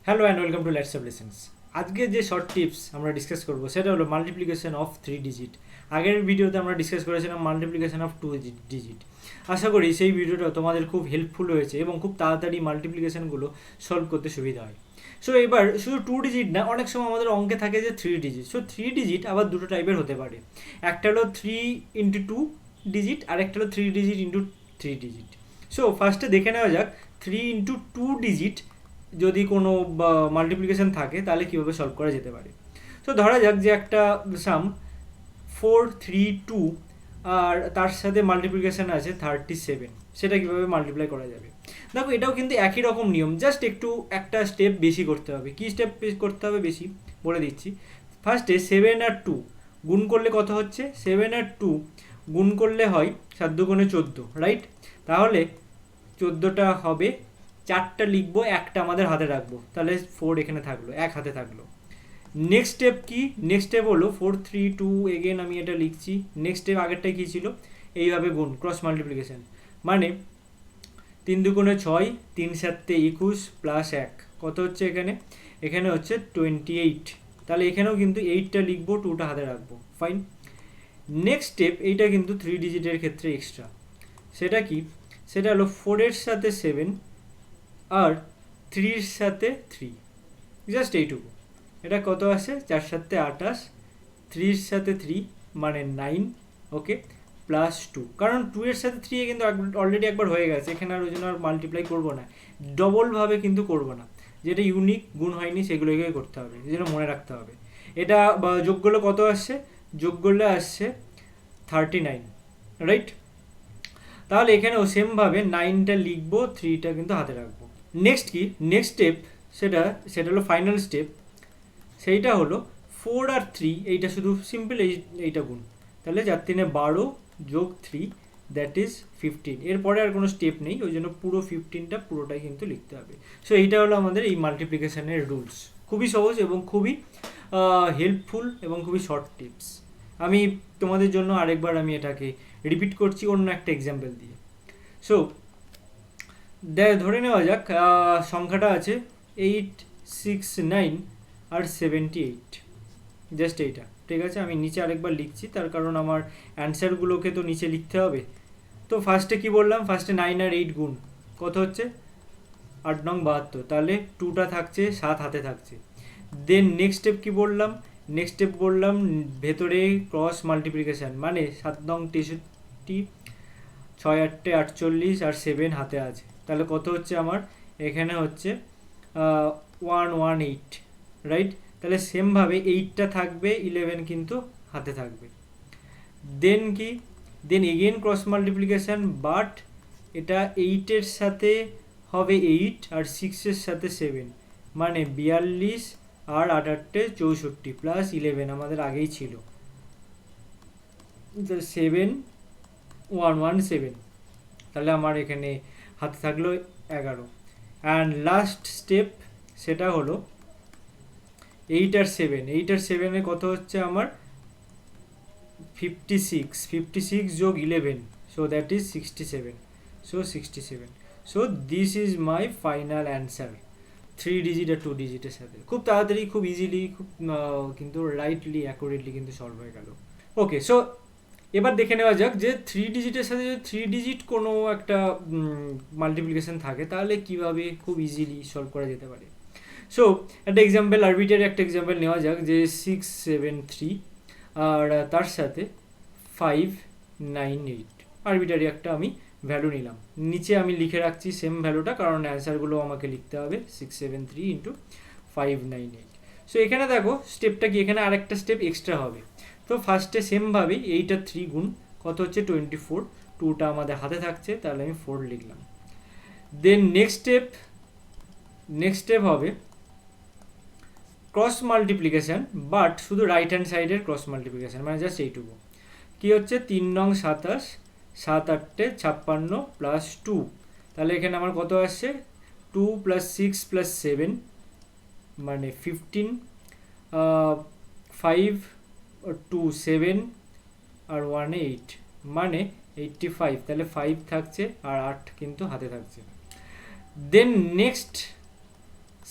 Hello and welcome to let's lessons. আজকে যে short tips আমরা ডিসকাস করবো সেটা হলো মাল্টিপ্লিকেশন অফ 3 ডিজিট। আগের ভিডিওতে আমরা ডিসকাস করেছিলাম মাল্টিপ্লিকেশন অফ 2 ডিজিট। আশা করি সেই ভিডিওটা তোমাদের খুব হেল্পফুল হয়েছে এবং খুব তাড়াতাড়ি মাল্টিপ্লিকেশনগুলো সলভ করতে সুবিধা হয়। সো এবার শুধু 2 ডিজিট না, অনেক সময় আমাদের অঙ্কে থাকে যে 3 ডিজিট। সো 3 ডিজিট আবার দুটো টাইপের হতে পারে। একটা হলো 3 ইন্টু 2 ডিজিট আর একটা হলো 3 ডিজিট ইন্টু 3 ডিজিট। সো ফার্স্টে দেখে নেওয়া যাক 3 ইন্টু 2 ডিজিট যদি কোনো মাল্টিপ্লিকেশন থাকে তাহলে কীভাবে সলভ করা যেতে পারে। তো ধরা যাক যে একটা সাম 432 আর তার সাথে মাল্টিপ্লিকেশান আছে 37, সেটা কীভাবে মাল্টিপ্লাই করা যাবে। দেখো এটাও কিন্তু একই রকম নিয়ম, জাস্ট একটু একটা স্টেপ বেশি করতে হবে। কী স্টেপ করতে হবে বেশি বলে দিচ্ছি। ফার্স্টে 7 আর 2 গুণ করলে কত হচ্ছে, 7 আর 2 গুণ করলে হয় 7 দুগুণে 14, রাইট? তাহলে 14টা হবে, 4টা লিখবো, একটা আমাদের হাতে রাখবো, তাহলে 4 এখানে থাকলো, এক হাতে থাকলো। নেক্সট স্টেপ কি? নেক্সট স্টেপ হলো 432 এগেন আমি এটা লিখছি। নেক্সট স্টেপ আগেরটাই কী ছিল, এইভাবে গুণ, ক্রস মাল্টিপ্লিকেশান, মানে 3 দুগুণে 6, 3 7 21 প্লাস 1 কত হচ্ছে এখানে, এখানে হচ্ছে 28। তাহলে এখানেও কিন্তু 8টা লিখবো, 2টা হাতে রাখবো, ফাইন। নেক্সট স্টেপ এইটা কিন্তু 3 ডিজিটের ক্ষেত্রে এক্সট্রা, সেটা কি, সেটা হলো 4-এর সাথে 7 আর 3-র সাথে 3, জাস্ট এইটুকু। এটা কত আসে, 4 7 28, 3-র সাথে 3 মানে 9, ওকে, প্লাস 2, কারণ 2-এর সাথে 3 কিন্তু অলরেডি একবার হয়ে গেছে, এখানে আর ওই জন্য আর মাল্টিপ্লাই করবো না, ডবলভাবে কিন্তু করবো না, যেটা ইউনিক গুণ হয়নি সেগুলোকে করতে হবে, এই জন্য মনে রাখতে হবে। এটা যোগ করলে কত আসছে, যোগ করলে আসছে 39, রাইট? তাহলে এখানেও সেমভাবে 9টা লিখবো, 3টা কিন্তু হাতে রাখবো। নেক্সট কি, নেক্সট স্টেপ সেটা হলো ফাইনাল স্টেপ, সেইটা হলো 4 আর 3, এইটা শুধু সিম্পল এইটা গুণ, তাহলে 4 3 12 যোগ 3 দ্যাট ইজ 15। এরপরে আর কোনো স্টেপ নেই, ওই জন্য পুরো 15টা পুরোটাই কিন্তু লিখতে হবে। সো এইটা হলো আমাদের এই মাল্টিপ্লিকেশানের রুলস। খুবই সহজ এবং খুবই হেল্পফুল এবং খুবই শর্ট টিপস। আমি তোমাদের জন্য আরেকবার আমি এটাকে রিপিট করছি অন্য একটা এক্সাম্পল দিয়ে। সো ধরে নেওয়া যাক সংখ্যাটা আছে 869 আর 78, জাস্ট এইটা, ঠিক আছে? আমি নিচে আরেকবার লিখছি, তার কারণ আমার অ্যান্সারগুলোকে তো নিচে লিখতে হবে। তো ফার্স্টে কি বললাম, ফার্স্টে 9 আর 8 গুণ কত হচ্ছে, 8 9 72, তাহলে 2টা থাকছে, 7 হাতে থাকছে। দেন নেক্সট স্টেপ কি বললাম, নেক্সট স্টেপ বললাম ভেতরে ক্রস মাল্টিপ্লিকেশান, মানে 7 9 63, 6 8 48 আর 7 হাতে আছে, তাহলে কত হচ্ছে আমার, এখানে হচ্ছে 118, রাইট? তাহলে সেমভাবে 8টা থাকবে, 11 কিন্তু হাতে থাকবে। দেন কি, then again cross multiplication, but এটা 8-এর সাথে হবে 8 আর 6-এর সাথে 7, মানে 42 আর 8 64 প্লাস 11 আমাদের আগেই ছিল, 7117, তাহলে আমার এখানে হাতে থাকলো 11। অ্যান্ড লাস্ট স্টেপ সেটা হলো 8 আর 7 কত হচ্ছে আমার 56 যোগ 11, so that is 67, so 67। So this is my final answer, 3 digit আর 2 ডিজিটের সাথে খুব তাড়াতাড়ি, খুব ইজিলি, খুব কিন্তু রাইটলি অ্যাকুরেটলি কিন্তু সলভ হয়ে গেল। ওকে, সো এবার দেখে নেওয়া যাক যে 3 ডিজিটের সাথে যদি 3 ডিজিট কোনো একটা মাল্টিপ্লিকেশান থাকে তাহলে কিভাবে খুব ইজিলি সলভ করা যেতে পারে। সো একটা এক্সাম্পল, আরবিটারি একটা এক্সাম্পল নেওয়া যাক যে 673 আর তার সাথে 598, আরবিটারি একটা আমি ভ্যালু নিলাম, নিচে আমি লিখে রাখছি সেম ভ্যালুটা, কারণ অ্যান্সারগুলো আমাকে লিখতে হবে 673 ইন্টু 598। সো এখানে দেখো স্টেপটা কি, এখানে আরেকটা স্টেপ এক্সট্রা হবে। তো ফার্স্টে সেমভাবেই এইটা 3 গুণ কত হচ্ছে 24, 2টা আমাদের হাতে থাকছে, তাহলে আমি 4 লিখলাম। দেন নেক্সট স্টেপ হবে ক্রস মাল্টিপ্লিকেশান, বাট শুধু রাইট হ্যান্ড সাইডের ক্রস মাল্টিপ্লিকেশান, মানে জাস্ট এইটুকু। কী হচ্ছে 3 9 27, 7 8 56 প্লাস 2, তাহলে এখানে আমার কত আসছে 2 প্লাস 6 প্লাস 7 মানে 15, 5 2 7 আর 1 8 মানে 85, তাহলে 5 থাকছে আর 8 কিন্তু হাতে থাকছে। দেন নেক্সট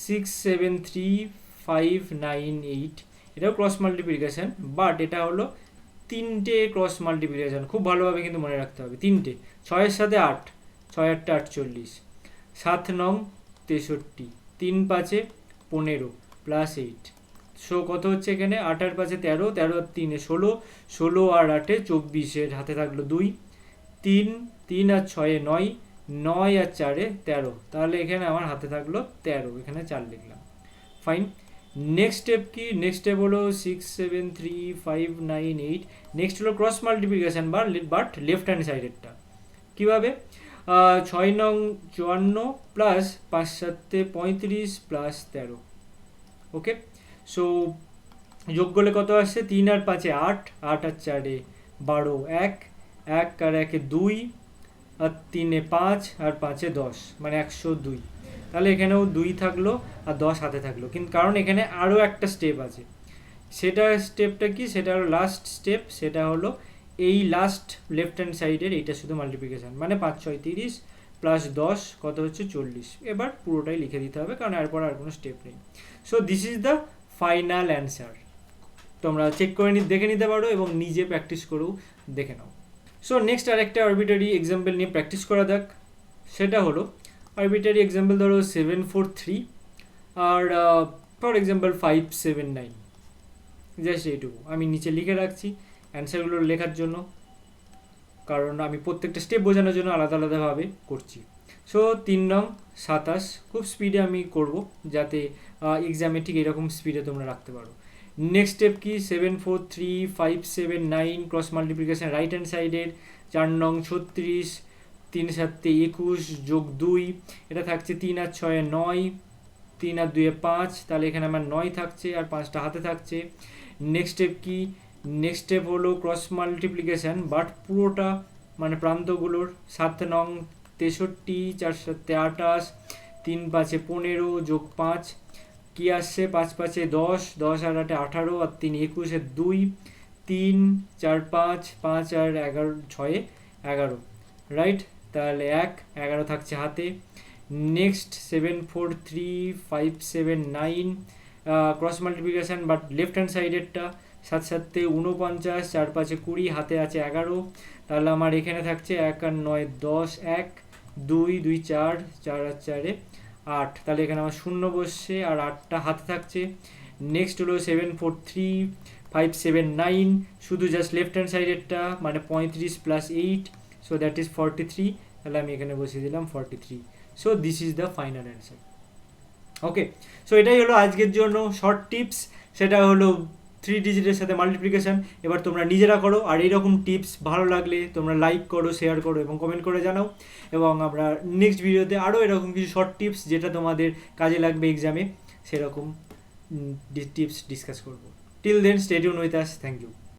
673,598, এটাও ক্রস মাল্টিপ্লিকেশন, বাট এটা হলো তিনটে ক্রস মাল্টিপ্লিকেশন, খুব ভালোভাবে কিন্তু মনে রাখতে হবে। তিনটে, 6-এর সাথে 8, 6-8 48, 7 9 63, 3 5 15 প্লাস 8। সো কত হচ্ছে এখানে? 8 আর 5 13, 13 আর 3 16, 16 আর 8 24, এর হাতে থাকলো 2, 3 3 আর 6 9, 9 আর 4 13, তাহলে এখানে আমার হাতে থাকলো 13, এখানে 4 লিখলাম। ফাইন। নেক্সট স্টেপ কি? নেক্সট স্টেপ হলো 673,598। নেক্সট হলো cross multiplication but left hand সাইডেরটা। কীভাবে? 6 9 54 প্লাস 5 7 35 প্লাস 13। ওকে, সো যোগ করলে কত আসছে? 3 আর 5 8, 8 আর 4 12, 1 1 আর 1 2, আর 3 5 আর 5 10, মানে 102। তাহলে এখানেও 2 থাকলো আর 10 হাতে থাকলো, কিন্তু কারণ এখানে আরও একটা স্টেপ আছে। সেটা স্টেপটা কি? সেটা হলো লাস্ট স্টেপ, সেটা হলো এই লাস্ট লেফট হ্যান্ড সাইডের এইটা শুধু মাল্টিপ্লিকেশান, মানে 5 6 30 প্লাস 10 কত হচ্ছে? 40। এবার পুরোটাই লিখে দিতে হবে, কারণ এরপর আর কোনো স্টেপ নেই। So this is the final answer. তোমরা চেক করে দেখে নিতে পারো এবং নিজে প্র্যাকটিস করেও দেখে নাও। সো নেক্সট আরেকটা আরবিটারি এক্সাম্পল নিয়ে প্র্যাকটিস করা যাক। সেটা হলো আরবিটারি এক্সাম্পল ধরো 743 আর ফর এক্সাম্পল 579, জাস্ট এইটুকু আমি নিচে লিখে রাখছি অ্যান্সারগুলো লেখার জন্য, কারণ আমি প্রত্যেকটা স্টেপ বোঝানোর জন্য আলাদা আলাদাভাবে করছি। সো 3 নং 27, খুব স্পিডে আমি করব যাতে এক্সামে ঠিক এরকম স্পিডে তোমরা রাখতে পারো। নেক্সট স্টেপ কি? 743,579 ক্রস মাল্টিপ্লিকেশান রাইট হ্যান্ড সাইডের। 4 নং 36, 3 7 21 যোগ 2, এটা থাকছে 3 আর 6 9, 3 আর 2 5, তাহলে এখানে আমার 9 থাকছে আর 5টা হাতে থাকছে। নেক্সট স্টেপ কি? নেক্সট স্টেপ হলো ক্রস মাল্টিপ্লিকেশান বাট পুরোটা, মানে প্রান্তগুলোর। 7 নং 63, 4 7 28, 3 5 15 যোগ 5, কি আসছে? 5 5 10, 10 আর 8 18, আর 3 21 2, 3 4 5, 5 আর 11 6 11, রাইট? তাহলে 1 11 থাকছে হাতে। Next 743,579 cross multiplication but left hand সাইডেরটা। 7 7 49, 4 5 20, হাতে আছে 11, তাহলে আমার এখানে থাকছে 1 আর 9 10, 1 2 2 4, 4 আর 4 8, তাহলে এখানে আমার 0 বসছে আর 8টা হাতে থাকছে। নেক্সট হলো 743,579 শুধু জাস্ট লেফট হ্যান্ড সাইডেরটা, মানে 35 প্লাস 8, সো দ্যাট ইজ 43, তাহলে আমি এখানে বসিয়ে দিলাম 43। So this is the final answer. Okay, so এটাই হলো আজকের জন্য শর্ট টিপস, সেটা হলো 3 ডিজিটের সাথে মাল্টিপ্লিকেশান। এবার তোমরা নিজেরা করো, আর এইরকম টিপস ভালো লাগলে তোমরা লাইক করো, শেয়ার করো এবং কমেন্ট করে জানাও। এবং আমরা নেক্সট ভিডিওতে আরও এরকম কিছু শর্ট টিপস যেটা তোমাদের কাজে লাগবে এক্সামে, সেরকম টিপস ডিসকাস করবো। Till then, stay tune with us. Thank you.